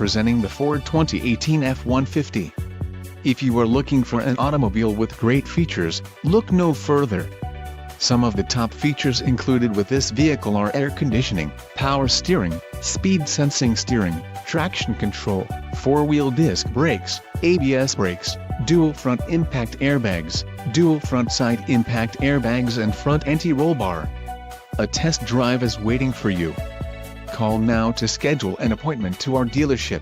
presenting the Ford 2018 F-150. If you are looking for an automobile with great features, look no further. Some of the top features included with this vehicle are air conditioning, power steering, speed sensing steering, traction control, 4-wheel disc brakes, ABS brakes, dual front impact airbags, dual front side impact airbags and front anti-roll bar. A test drive is waiting for you. Call now to schedule an appointment to our dealership.